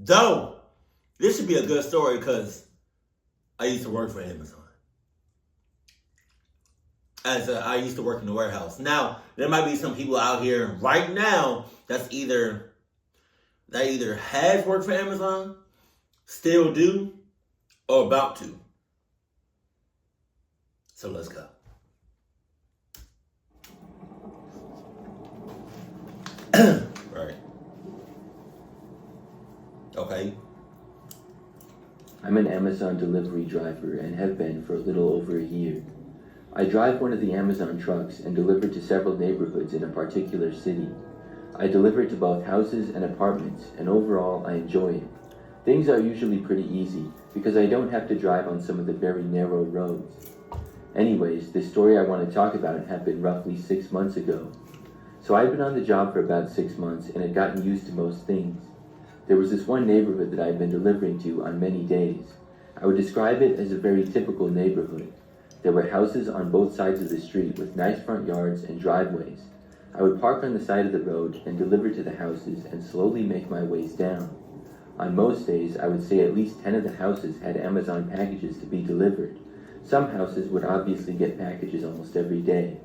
Though, this should be a good story because I used to work for Amazon. I used to work in the warehouse. Now, there might be some people out here right now that either has worked for Amazon, still do, or about to. So let's go. Right. Okay. I'm an Amazon delivery driver and have been for a little over a year. I drive one of the Amazon trucks and deliver to several neighborhoods in a particular city. I deliver to both houses and apartments, and overall I enjoy it. Things are usually pretty easy because I don't have to drive on some of the very narrow roads. Anyways, the story I want to talk about happened roughly 6 months ago. So I'd been on the job for about 6 months and had gotten used to most things. There was this one neighborhood that I had been delivering to on many days. I would describe it as a very typical neighborhood. There were houses on both sides of the street with nice front yards and driveways. I would park on the side of the road and deliver to the houses and slowly make my ways down. On most days, I would say at least 10 of the houses had Amazon packages to be delivered. Some houses would obviously get packages almost every day.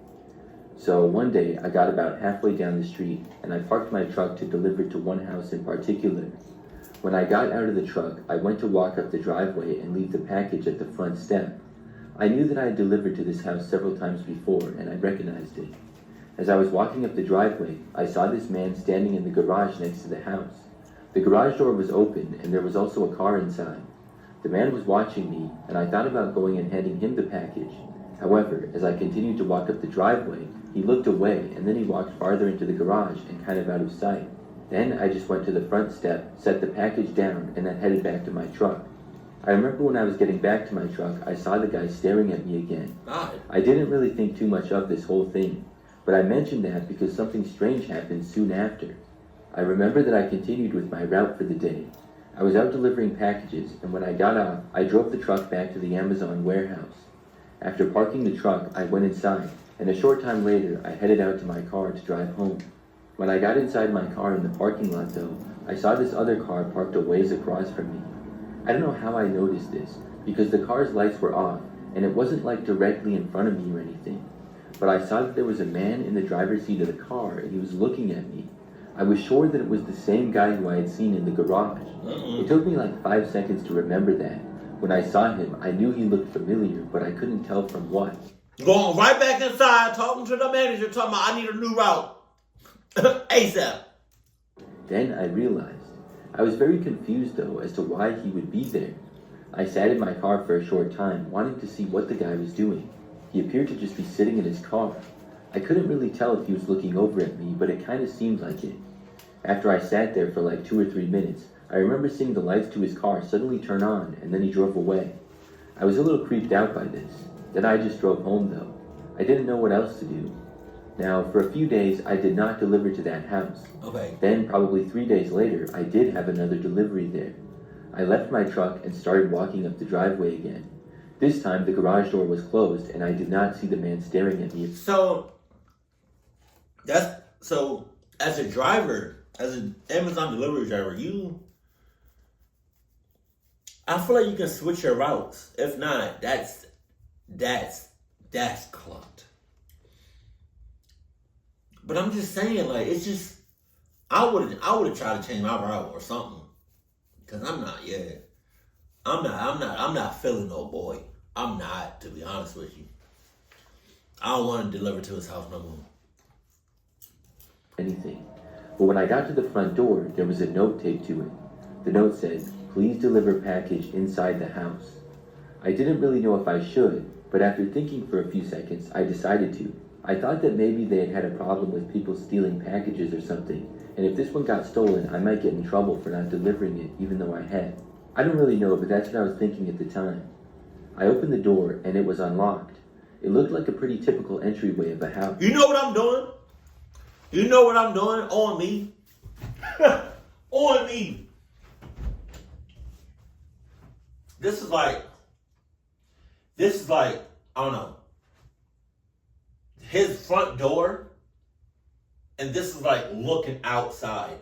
So one day, I got about halfway down the street and I parked my truck to deliver to one house in particular. When I got out of the truck, I went to walk up the driveway and leave the package at the front step. I knew that I had delivered to this house several times before and I recognized it. As I was walking up the driveway, I saw this man standing in the garage next to the house. The garage door was open and there was also a car inside. The man was watching me and I thought about going and handing him the package. However, as I continued to walk up the driveway, he looked away and then he walked farther into the garage and kind of out of sight. Then I just went to the front step, set the package down, and then headed back to my truck. I remember when I was getting back to my truck, I saw the guy staring at me again. I didn't really think too much of this whole thing, but I mentioned that because something strange happened soon after. I remember that I continued with my route for the day. I was out delivering packages, and when I got off, I drove the truck back to the Amazon warehouse. After parking the truck, I went inside, and a short time later, I headed out to my car to drive home. When I got inside my car in the parking lot though, I saw this other car parked a ways across from me. I don't know how I noticed this, because the car's lights were off, and it wasn't like directly in front of me or anything. But I saw that there was a man in the driver's seat of the car, and he was looking at me. I was sure that it was the same guy who I had seen in the garage. It took me like 5 seconds to remember that. When I saw him, I knew he looked familiar, but I couldn't tell from what. Going right back inside, talking to the manager, talking about, I need a new route. ASAP. Then I realized. I was very confused though as to why he would be there. I sat in my car for a short time, wanting to see what the guy was doing. He appeared to just be sitting in his car. I couldn't really tell if he was looking over at me, but it kind of seemed like it. After I sat there for like 2 or 3 minutes, I remember seeing the lights to his car suddenly turn on, and then he drove away. I was a little creeped out by this. Then I just drove home though. I didn't know what else to do. Now, for a few days, I did not deliver to that house. Okay. Then, probably 3 days later, I did have another delivery there. I left my truck and started walking up the driveway again. This time, the garage door was closed, and I did not see the man staring at me. So, as a driver, as an Amazon delivery driver, I feel like you can switch your routes. If not, that's clunked. But I'm just saying, like, it's just, I would have tried to change my route or something. Cause I'm not feeling no boy. I'm not, to be honest with you. I don't want to deliver to his house no more. Anything. But when I got to the front door, there was a note taped to it. The note said, "Please deliver package inside the house." I didn't really know if I should, but after thinking for a few seconds, I decided to. I thought that maybe they had a problem with people stealing packages or something, and if this one got stolen, I might get in trouble for not delivering it, even though I had. I don't really know, but that's what I was thinking at the time. I opened the door, and it was unlocked. It looked like a pretty typical entryway of a house. You know what I'm doing? You know what I'm doing? On me. On me. This is like, I don't know, his front door, and this is like looking outside.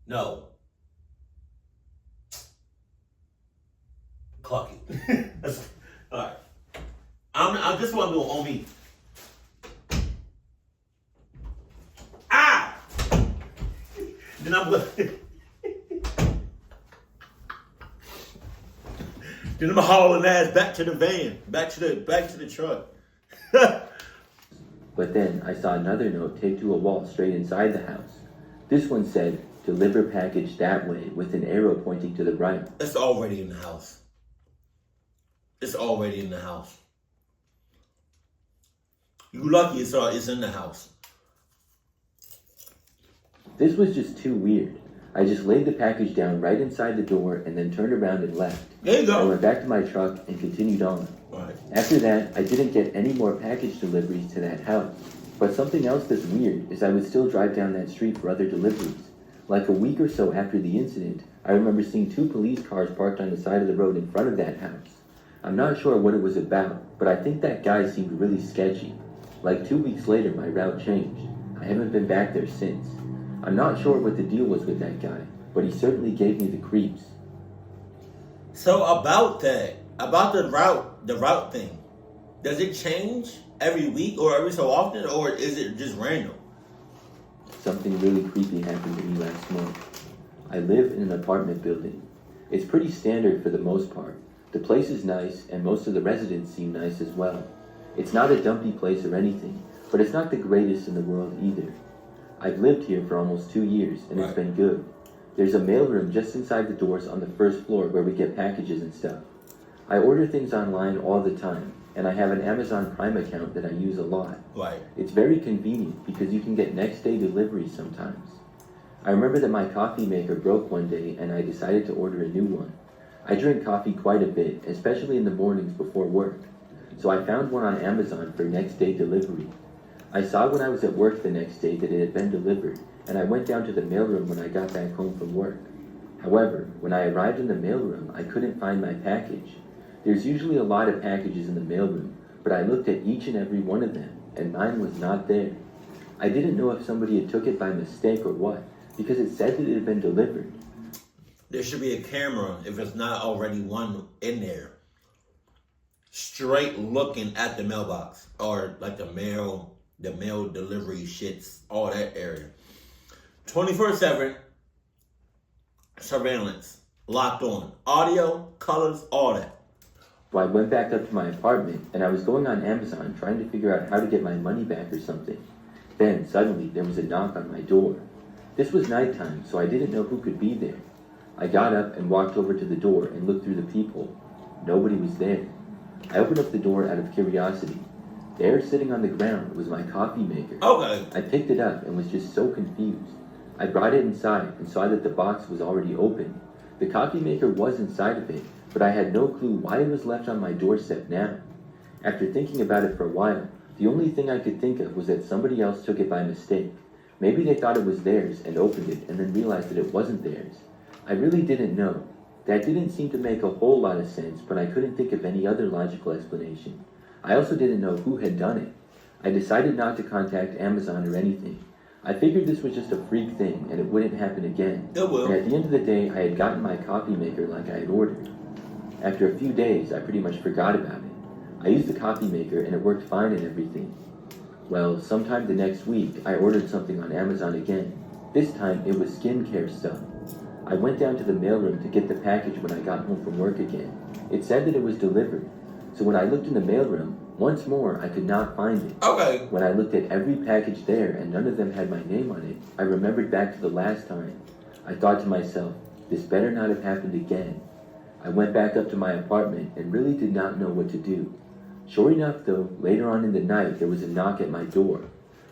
No. Clock it. All right. I just want to do it on me. Ah! Then I'm gonna. Then I'm hauling ass back to the van, back to the truck. But then I saw another note taped to a wall straight inside the house. This one said, "Deliver package that way," with an arrow pointing to the right. It's already in the house. It's already in the house. You lucky it's in the house. This was just too weird. I just laid the package down right inside the door and then turned around and left. There you go. I went back to my truck and continued on. Right. After that, I didn't get any more package deliveries to that house. But something else that's weird is I would still drive down that street for other deliveries. Like a week or so after the incident, I remember seeing 2 police cars parked on the side of the road in front of that house. I'm not sure what it was about, but I think that guy seemed really sketchy. Like 2 weeks later, my route changed. I haven't been back there since. I'm not sure what the deal was with that guy, but he certainly gave me the creeps. So about the route thing, does it change every week or every so often, or is it just random? Something really creepy happened to me last month. I live in an apartment building. It's pretty standard for the most part. The place is nice, and most of the residents seem nice as well. It's not a dumpy place or anything, but it's not the greatest in the world either. I've lived here for almost 2 years, and It's been good. There's a mailroom just inside the doors on the first floor where we get packages and stuff. I order things online all the time, and I have an Amazon Prime account that I use a lot. Right. It's very convenient because you can get next day deliveries sometimes. I remember that my coffee maker broke one day and I decided to order a new one. I drink coffee quite a bit, especially in the mornings before work. So I found one on Amazon for next day delivery. I saw when I was at work the next day that it had been delivered, and I went down to the mailroom when I got back home from work. However, when I arrived in the mailroom, I couldn't find my package. There's usually a lot of packages in the mailroom, but I looked at each and every one of them, and mine was not there. I didn't know if somebody had took it by mistake or what, because it said that it had been delivered. There should be a camera, if it's not already one in there, straight looking at the mailbox, or like the mail delivery shits, all that area. 24/7 surveillance, locked on, audio, colors, all that. So I went back up to my apartment, and I was going on Amazon trying to figure out how to get my money back or something. Then, suddenly, there was a knock on my door. This was nighttime, so I didn't know who could be there. I got up and walked over to the door and looked through the peephole. Nobody was there. I opened up the door out of curiosity. There, sitting on the ground, was my coffee maker. Okay. I picked it up and was just so confused. I brought it inside and saw that the box was already open. The coffee maker was inside of it, but I had no clue why it was left on my doorstep now. After thinking about it for a while, the only thing I could think of was that somebody else took it by mistake. Maybe they thought it was theirs and opened it and then realized that it wasn't theirs. I really didn't know. That didn't seem to make a whole lot of sense, but I couldn't think of any other logical explanation. I also didn't know who had done it. I decided not to contact Amazon or anything. I figured this was just a freak thing and it wouldn't happen again. It will. And at the end of the day, I had gotten my coffee maker like I had ordered. After a few days, I pretty much forgot about it. I used the coffee maker and it worked fine and everything. Well, sometime the next week, I ordered something on Amazon again. This time, it was skincare stuff. I went down to the mailroom to get the package when I got home from work again. It said that it was delivered. So when I looked in the mailroom, once more, I could not find it. Okay. When I looked at every package there and none of them had my name on it, I remembered back to the last time. I thought to myself, this better not have happened again. I went back up to my apartment and really did not know what to do. Sure enough though, later on in the night there was a knock at my door.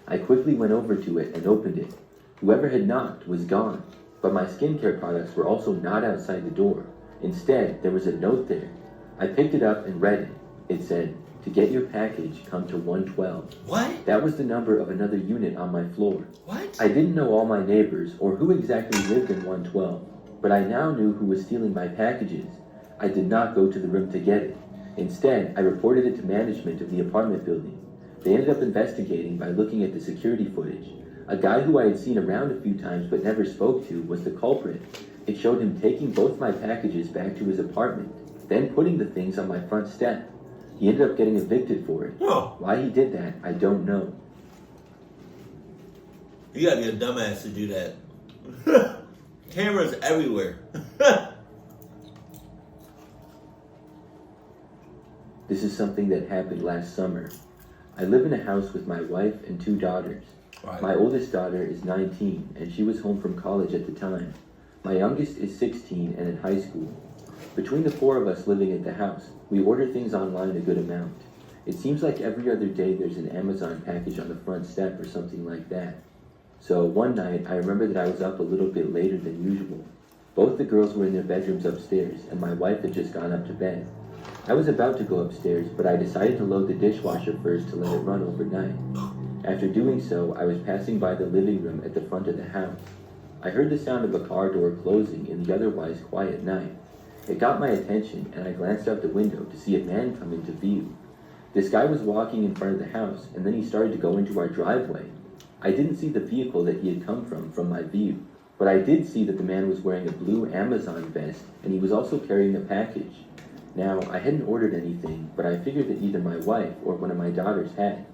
I quickly went over to it and opened it. Whoever had knocked was gone, but my skincare products were also not outside the door. Instead, there was a note there. I picked it up and read it. It said, "To get your package, come to 112. What? That was the number of another unit on my floor. What? I didn't know all my neighbors or who exactly lived in 112, but I now knew who was stealing my packages. I did not go to the room to get it. Instead, I reported it to management of the apartment building. They ended up investigating by looking at the security footage. A guy who I had seen around a few times but never spoke to was the culprit. It showed him taking both my packages back to his apartment. then putting the things on my front step. He ended up getting evicted for it. Oh, Why he did that, I don't know. you gotta be a dumbass to do that. Cameras everywhere. This is something that happened last summer. I live in a house with my wife and 2 daughters. Right. My oldest daughter is 19, and she was home from college at the time. My youngest is 16 and in high school. Between the 4 of us living at the house, we order things online a good amount. It seems like every other day there's an Amazon package on the front step or something like that. So one night, I remember that I was up a little bit later than usual. Both the girls were in their bedrooms upstairs, and my wife had just gone up to bed. I was about to go upstairs, but I decided to load the dishwasher first to let it run overnight. After doing so, I was passing by the living room at the front of the house. I heard the sound of a car door closing in the otherwise quiet night. It got my attention, and I glanced out the window to see a man come into view. This guy was walking in front of the house, and then he started to go into our driveway. I didn't see the vehicle that he had come from my view, but I did see that the man was wearing a blue Amazon vest, and he was also carrying a package. Now, I hadn't ordered anything, but I figured that either my wife or one of my daughters had.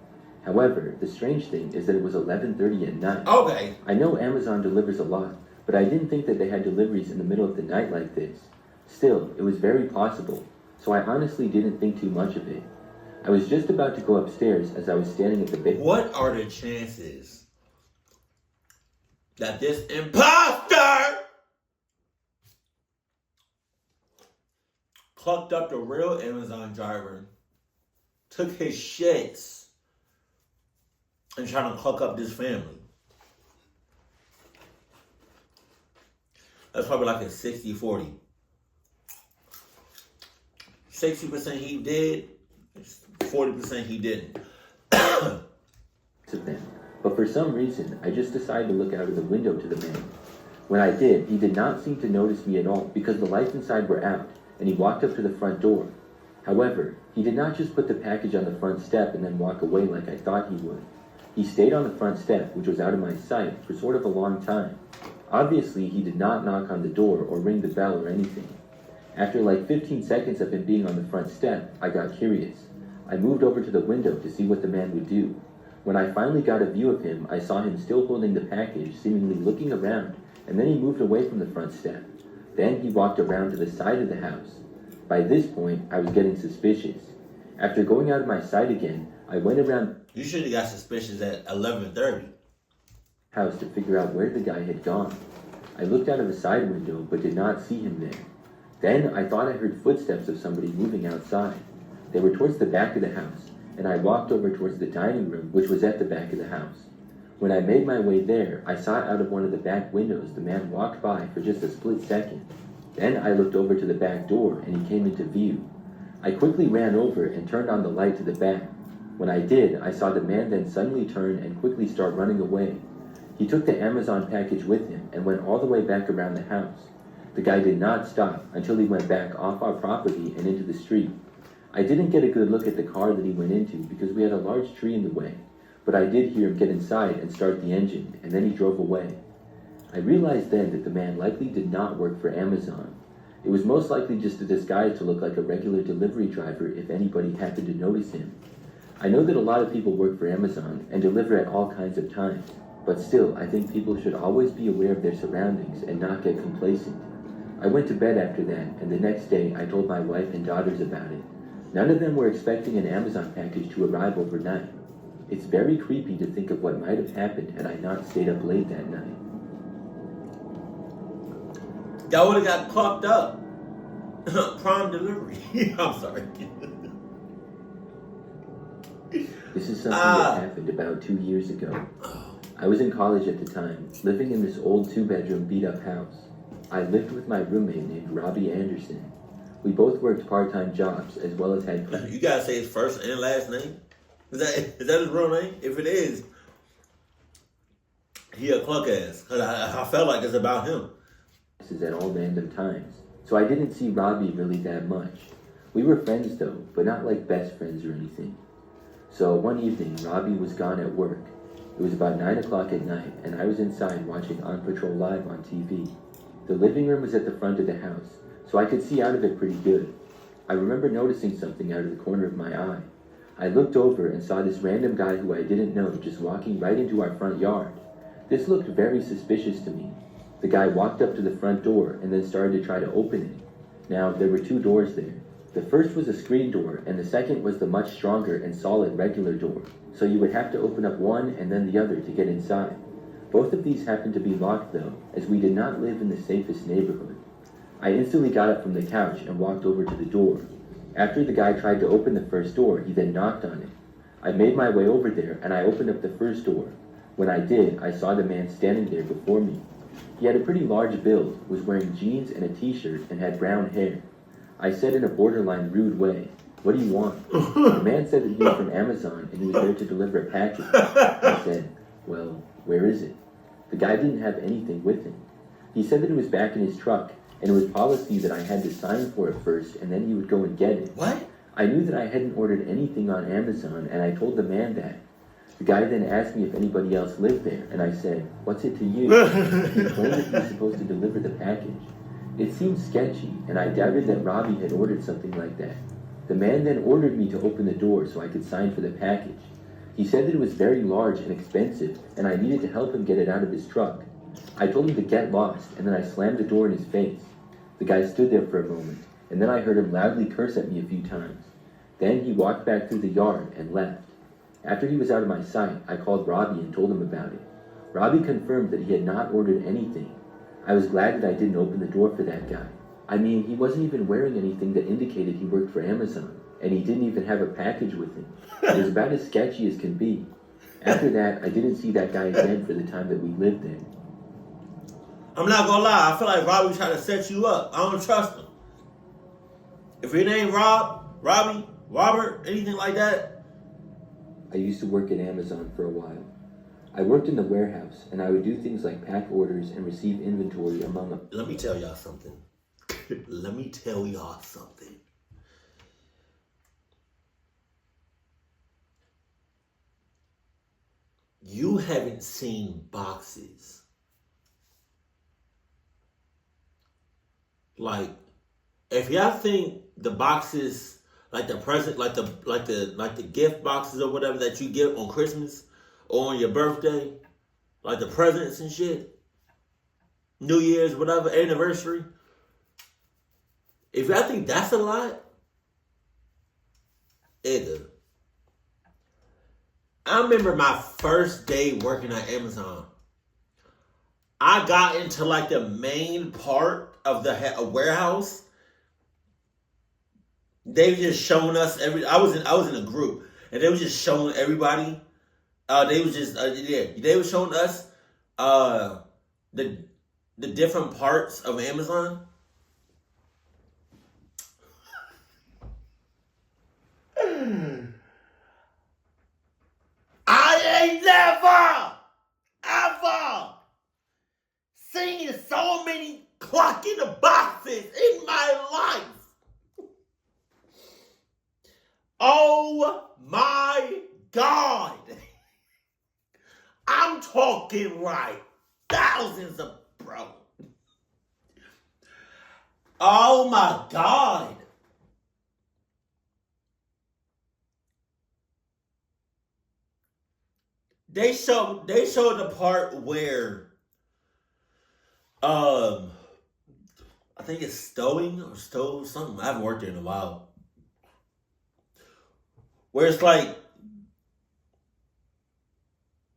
However, the strange thing is that it was 11:30 at night. Okay. I know Amazon delivers a lot, but I didn't think that they had deliveries in the middle of the night like this. Still, it was very possible, so I honestly didn't think too much of it. I was just about to go upstairs as I was standing at the base. What are the chances that this imposter clucked up the real Amazon driver, took his shits, and trying to cluck up this family? That's probably like a 60-40. 60% he did, 40% he didn't. Of them. But for some reason, I just decided to look out of the window to the man. When I did, he did not seem to notice me at all because the lights inside were out, and he walked up to the front door. However, he did not just put the package on the front step and then walk away like I thought he would. He stayed on the front step, which was out of my sight, for sort of a long time. Obviously, he did not knock on the door or ring the bell or anything. After like 15 seconds of him being on the front step, I got curious. I moved over to the window to see what the man would do. When I finally got a view of him, I saw him still holding the package, seemingly looking around, and then he moved away from the front step. Then he walked around to the side of the house. By this point, I was getting suspicious. After going out of my sight again, I went around You should have got suspicious at 11:30. the house to figure out where the guy had gone. I looked out of the side window, but did not see him there. Then I thought I heard footsteps of somebody moving outside. They were towards the back of the house, and I walked over towards the dining room, which was at the back of the house. When I made my way there, I saw out of one of the back windows the man walked by for just a split second. Then I looked over to the back door, and he came into view. I quickly ran over and turned on the light to the back. When I did, I saw the man then suddenly turn and quickly start running away. He took the Amazon package with him and went all the way back around the house. The guy did not stop until he went back off our property and into the street. I didn't get a good look at the car that he went into because we had a large tree in the way, but I did hear him get inside and start the engine, and then he drove away. I realized then that the man likely did not work for Amazon. It was most likely just a disguise to look like a regular delivery driver if anybody happened to notice him. I know that a lot of people work for Amazon and deliver at all kinds of times, but still, I think people should always be aware of their surroundings and not get complacent. I went to bed after that, and the next day I told my wife and daughters about it. None of them were expecting an Amazon package to arrive overnight. It's very creepy to think of what might have happened had I not stayed up late that night. Y'all would have got clocked up. Prime delivery. I'm sorry. This is something that happened about 2 years ago. I was in college at the time, living in this old 2-bedroom beat-up house. I lived with my roommate named Robbie Anderson. We both worked part-time jobs as well as had... You gotta say his first and last name? Is that his real name? If it is, he a cluck ass. Cause I felt like it's about him. At all random times, so I didn't see Robbie really that much. We were friends though, but not like best friends or anything. So one evening, Robbie was gone at work. It was about 9 o'clock at night, and I was inside watching On Patrol Live on TV. The living room was at the front of the house, so I could see out of it pretty good. I remember noticing something out of the corner of my eye. I looked over and saw this random guy who I didn't know just walking right into our front yard. This looked very suspicious to me. The guy walked up to the front door and then started to try to open it. Now, there were two doors there. The first was a screen door, and the second was the much stronger and solid regular door, so you would have to open up one and then the other to get inside. Both of these happened to be locked though, as we did not live in the safest neighborhood. I instantly got up from the couch and walked over to the door. After the guy tried to open the first door, he then knocked on it. I made my way over there and I opened up the first door. When I did, I saw the man standing there before me. He had a pretty large build, was wearing jeans and a t-shirt, and had brown hair. I said in a borderline rude way, "What do you want?" The man said that he was from Amazon and he was there to deliver a package. I said, "Well, where is it?" The guy didn't have anything with him. He said that it was back in his truck, and it was policy that I had to sign for it first and then he would go and get it. What? I knew that I hadn't ordered anything on Amazon, and I told the man that. The guy then asked me if anybody else lived there, and I said, "What's it to you?" He claimed that he was supposed to deliver the package. It seemed sketchy, and I doubted that Robbie had ordered something like that. The man then ordered me to open the door so I could sign for the package. He said that it was very large and expensive, and I needed to help him get it out of his truck. I told him to get lost, and then I slammed the door in his face. The guy stood there for a moment, and then I heard him loudly curse at me a few times. Then he walked back through the yard and left. After he was out of my sight, I called Robbie and told him about it. Robbie confirmed that he had not ordered anything. I was glad that I didn't open the door for that guy. I mean, he wasn't even wearing anything that indicated he worked for Amazon, and he didn't even have a package with him. It was about as sketchy as can be. After that, I didn't see that guy again for the time that we lived there. I'm not gonna lie, I feel like Robbie trying to set you up. I don't trust him. If your name Robbie, Robert, anything like that. I used to work at Amazon for a while. I worked in the warehouse, and I would do things like pack orders and receive inventory among them. Let me tell y'all something. Let me tell y'all something. You haven't seen boxes. Like, if y'all think the boxes, like the present, like the gift boxes or whatever that you get on Christmas or on your birthday, like the presents and shit, New Year's, whatever, anniversary. If y'all think that's a lot, either. I remember my first day working at Amazon. I got into like the main part of the warehouse. They were just showing us I was in a group, and they were just showing everybody. They were showing us the different parts of Amazon. I ain't never ever seen so many clock in the boxes in my life. Oh my God. I'm talking like thousands of bro. Oh my God. They showed the part where I think it's stowing or stove something. I haven't worked there in a while. Where it's like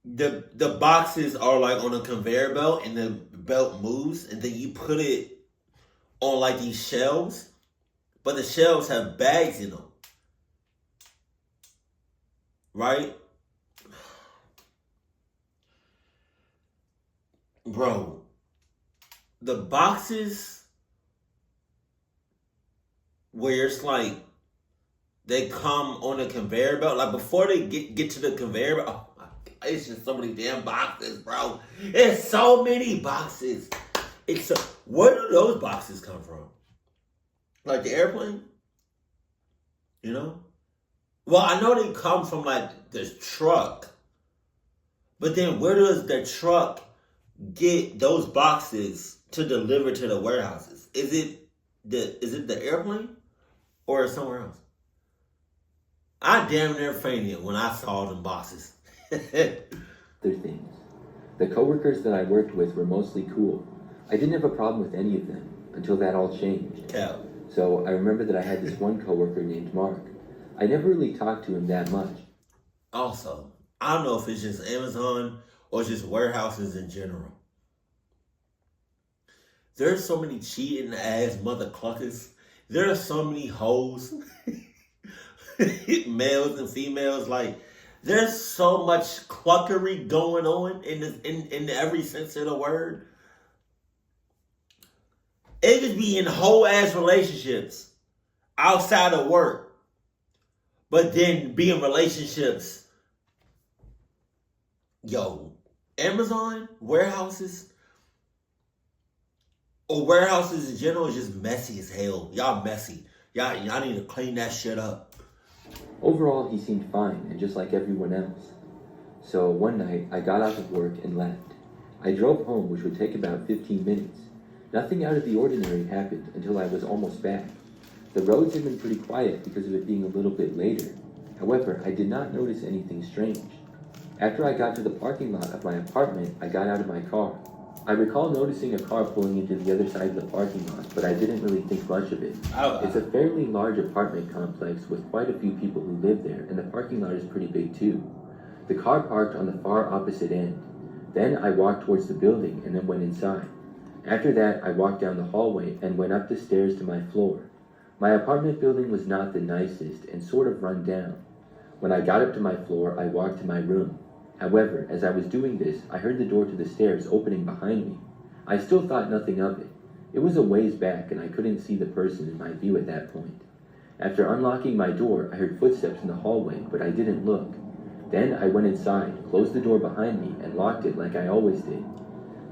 the boxes are like on a conveyor belt and the belt moves, and then you put it on like these shelves, but the shelves have bags in them. Right? Bro, the boxes where it's like they come on a conveyor belt, like before they get to the conveyor belt, oh my God, it's just so many damn boxes, bro. It's so many boxes. Where do those boxes come from? Like the airplane? You know? Well, I know they come from like the truck, but then where does the truck get those boxes to deliver to the warehouses? Is it the airplane? or somewhere else. I damn near fainted when I saw them boxes. Other things. The coworkers that I worked with were mostly cool. I didn't have a problem with any of them until that all changed. Cap. So I remember that I had this one coworker named Mark. I never really talked to him that much. Also, I don't know if it's just Amazon or just warehouses in general. There's so many cheating ass mother cluckers. There are so many hoes, males and females. Like, there's so much cluckery going on in every sense of the word. It could be in whole ass relationships outside of work, but then be in relationships. Yo, Amazon warehouses or warehouses in general is just messy as hell. Y'all messy. Y'all need to clean that shit up. Overall, he seemed fine and just like everyone else. So one night, I got out of work and left. I drove home, which would take about 15 minutes. Nothing out of the ordinary happened until I was almost back. The roads had been pretty quiet because of it being a little bit later. However, I did not notice anything strange. After I got to the parking lot of my apartment, I got out of my car. I recall noticing a car pulling into the other side of the parking lot, but I didn't really think much of it. It's a fairly large apartment complex with quite a few people who live there, and the parking lot is pretty big too. The car parked on the far opposite end. Then I walked towards the building and then went inside. After that, I walked down the hallway and went up the stairs to my floor. My apartment building was not the nicest and sort of run down. When I got up to my floor, I walked to my room. However, as I was doing this, I heard the door to the stairs opening behind me. I still thought nothing of it. It was a ways back and I couldn't see the person in my view at that point. After unlocking my door, I heard footsteps in the hallway, but I didn't look. Then I went inside, closed the door behind me, and locked it like I always did.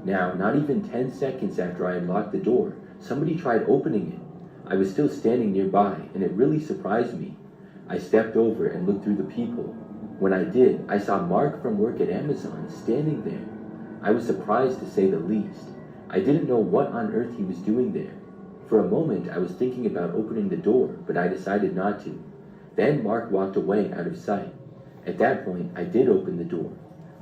Now, not even 10 seconds after I had locked the door, somebody tried opening it. I was still standing nearby, and it really surprised me. I stepped over and looked through the people. When I did, I saw Mark from work at Amazon standing there. I was surprised to say the least. I didn't know what on earth he was doing there. For a moment, I was thinking about opening the door, but I decided not to. Then Mark walked away out of sight. At that point, I did open the door.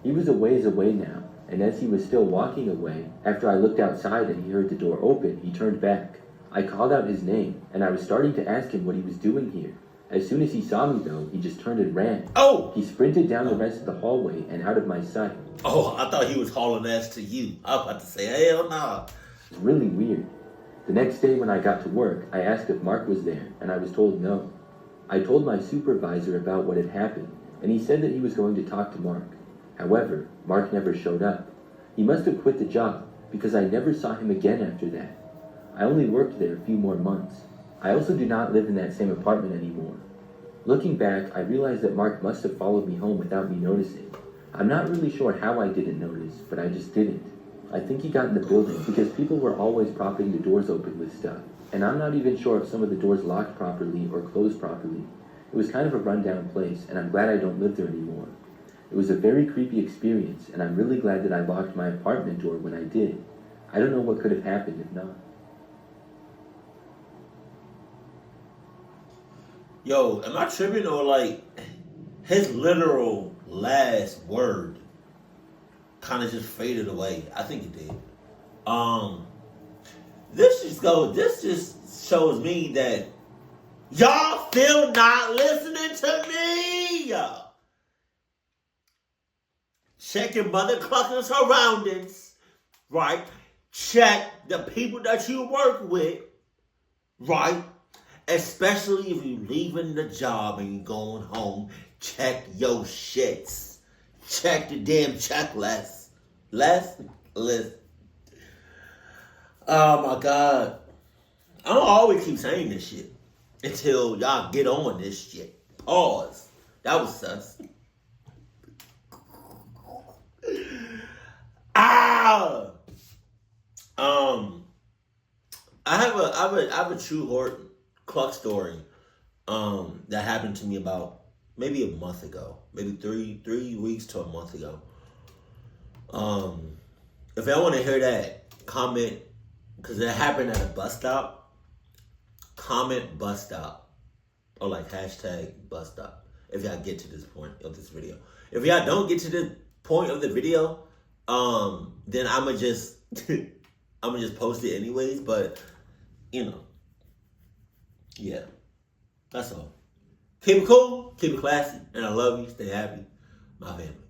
He was a ways away now, and as he was still walking away, after I looked outside and he heard the door open, he turned back. I called out his name, and I was starting to ask him what he was doing here. As soon as he saw me, though, he just turned and ran. Oh! He sprinted down the rest of the hallway and out of my sight. Oh, I thought he was hauling ass to you. I was about to say, hell nah. It was really weird. The next day when I got to work, I asked if Mark was there, and I was told no. I told my supervisor about what had happened, and he said that he was going to talk to Mark. However, Mark never showed up. He must have quit the job, because I never saw him again after that. I only worked there a few more months. I also do not live in that same apartment anymore. Looking back, I realized that Mark must have followed me home without me noticing. I'm not really sure how I didn't notice, but I just didn't. I think he got in the building because people were always propping the doors open with stuff, and I'm not even sure if some of the doors locked properly or closed properly. It was kind of a rundown place, and I'm glad I don't live there anymore. It was a very creepy experience, and I'm really glad that I locked my apartment door when I did. I don't know what could have happened if not. Yo, am I tripping or like his literal last word kind of just faded away? I think it did. This just shows me that y'all still not listening to me. Check your mother clucking surroundings, right? Check the people that you work with, right? Especially if you leaving the job and you going home, check your shits. Check the damn checklist. List. Oh my God. I don't always keep saying this shit until y'all get on this shit. Pause. That was sus. Ah. I have a true Cluck story that happened to me about maybe a month ago, maybe three weeks to a month ago. If y'all want to hear that, comment, because it happened at a bus stop. Comment bus stop. or like hashtag bus stop if y'all get to this point of this video. If y'all don't get to the point of the video, then I'ma just I'ma just post it anyways. But you know, yeah, that's all. Keep it cool, keep it classy, and I love you. Stay happy, my family.